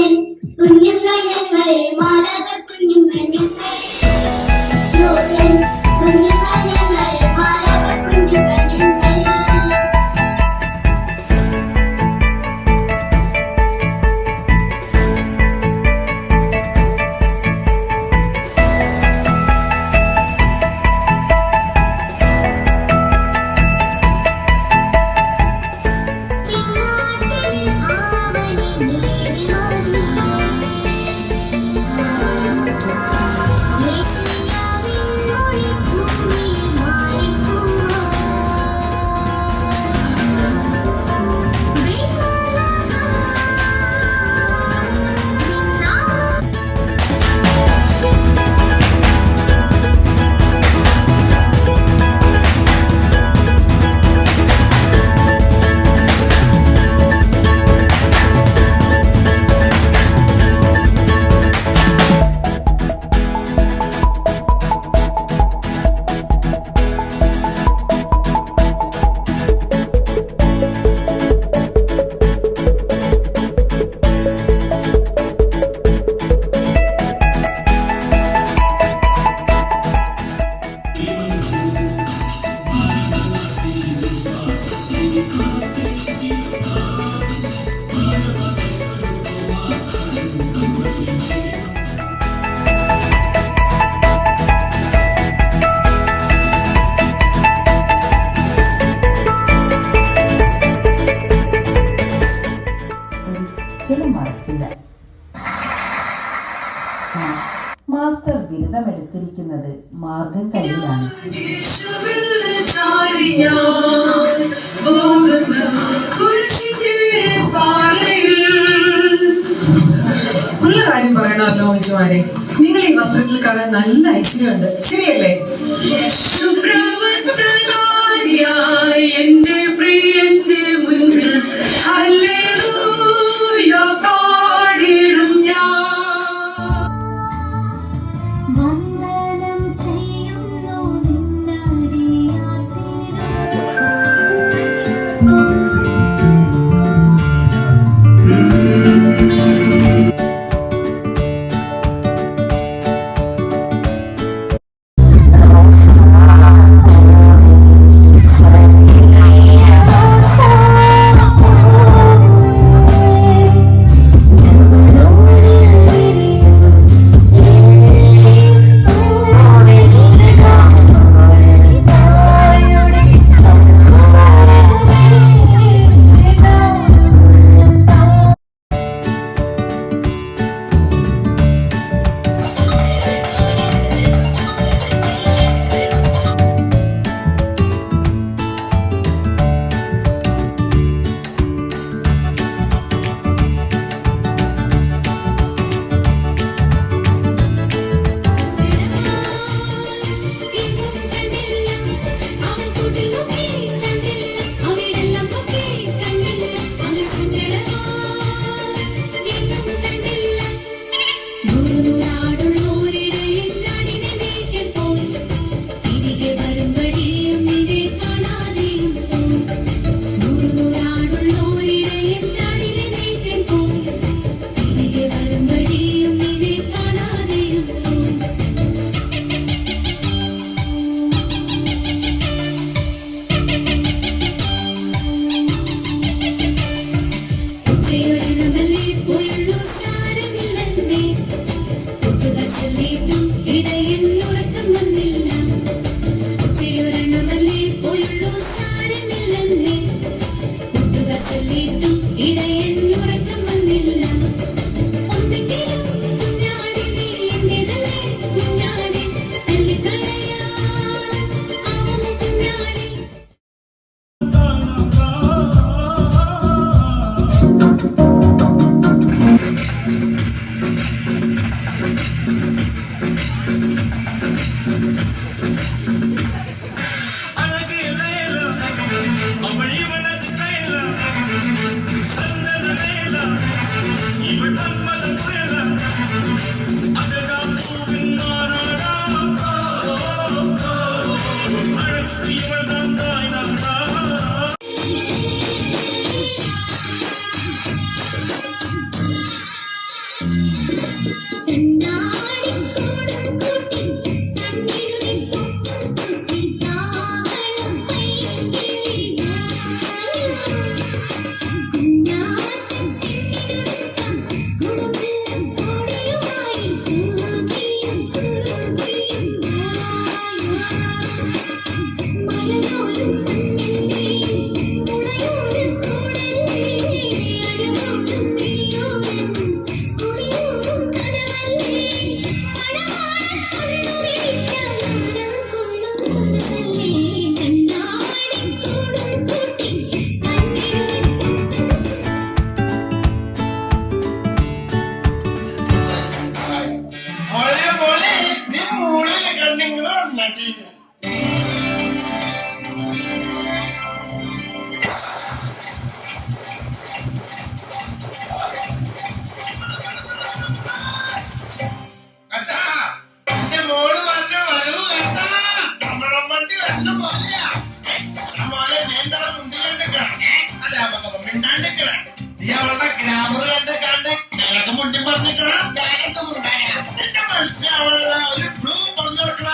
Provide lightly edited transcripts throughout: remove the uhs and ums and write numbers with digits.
കുഞ്ഞുങ്ങൾ ഞങ്ങൾ മാലാഖ കുഞ്ഞുങ്ങൾ ഞങ്ങൾ കുഞ്ഞുങ്ങൾ ഞങ്ങൾ മാലാഖ കുഞ്ഞുങ്ങൾ ഞങ്ങൾ മറക്കില്ല. മാസ്റ്റർ ബിരുദമെടുത്തിരിക്കുന്നത് മാർഗംകളിയിലാണ്. ഉള്ള കാര്യം പറയണമല്ലോ അമ്മച്ചിമാരെ, നിങ്ങൾ ഈ വസ്ത്രത്തിൽ കാണാൻ നല്ല ഐശ്വര്യമുണ്ട്, ശരിയല്ലേ? എന്റെ പ്രിയന്റെ മുന്നിൽ ഹല്ലേലൂയ പാടിടും ഞാൻ. ഗ്രാമർ കണ്ട് കണ്ട് ഞങ്ങൾക്ക് മുണ്ടി പറഞ്ഞിക്കണ മനസ്സിലാവുള്ള ഒരു ഫ്ലൂ പറഞ്ഞു കൊടുക്കണ.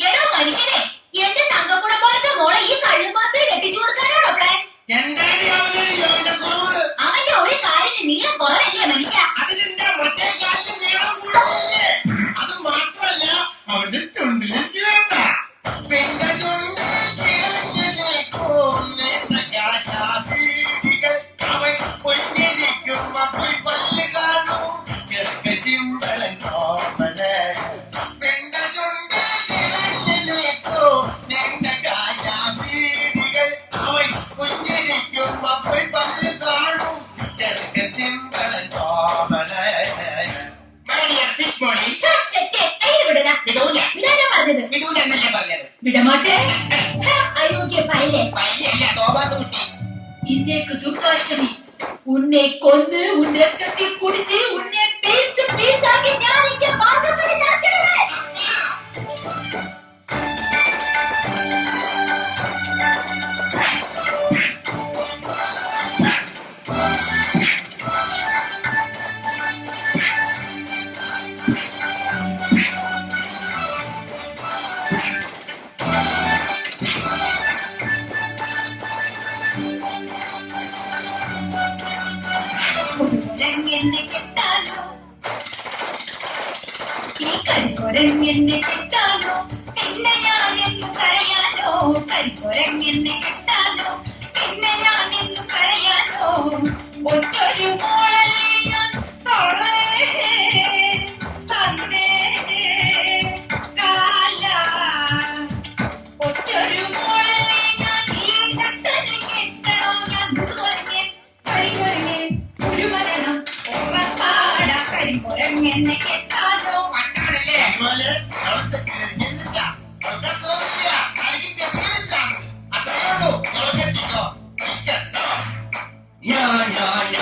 എടോ മനുഷ്യനെ, എന്റെ തങ്കക്കുടം പോലത്തെ മോളെ ഈ കള്ളുകുടത്തിൽ കെട്ടിച്ചു കൊടുക്കാനാണോ പ്ലാൻ? അവന്റെ ഒരു കാലിന് നീളം കുറവല്ലേ മനുഷ്യ? അത് മാത്രല്ല അവന്റെ ചുണ്ടിലേക്ക് വേണ്ട അവൻ പൊന്നിരിക്കുമ്പോ പോയി പല്ല് കാണൂ ചെറുക്ക ചിമ്പളൻ കോമന് പെണ്ട ചുണ്ട് നിലനിൽക്കൂ നിന്റെ കായാപീടികൾ അവൻ പൊന്നിരിക്കുമ്പോ പോയി പല്ല് കാണൂ ചെറുക്ക ചിമ്പളൻ കോമന്. വിടമാട്ടെ അയോഗ്യ പൈലെ ഇന്നേക്ക് ദുഃഖാഷ്ടമി ഉന്നെ കൊന്ന് ഉന്നെ കത്തി കുടിച്ച് ഉന്നെ പീസ് പീസാക്കി ഞാൻ ഇന്റെ മാർഗത്തിൽ നടക്കണേ. എന്നെ കെട്ടാനോ ഈ കരിക്കൊരങ്ങെന്നെ കെട്ടാനോ പിന്നെ ഞാൻ എന്നു കരയാനോ കരിക്കൊരങ്ങെന്നെ കെട്ടാനോ പിന്നെ ഞാൻ എന്നു കരയാനോ ഒറ്റൊരു മോളല്ലേ ഞാൻ തന്നേ കാല ഒറ്റൊരു മോളല്ലേ ഞാൻ ഈ ചട്ടന് കെട്ടണോ ഞാൻ കുരങ്ങൻ കരികൊരങ്ങൻ ഒരു മരണം ഉറപ്പാട കരികൊരങ്ങെന്നെ കെട്ടാനോ പട്ടാണല്ലേ അതുപോലെ അവളത്തെ കയറിയില്ല അവൾക്ക് സോമില്ല കളിക്ക് ചെറിയില്ല അത്രയുള്ളൂ അവളെ കെട്ടിക്കോ. No, no, no.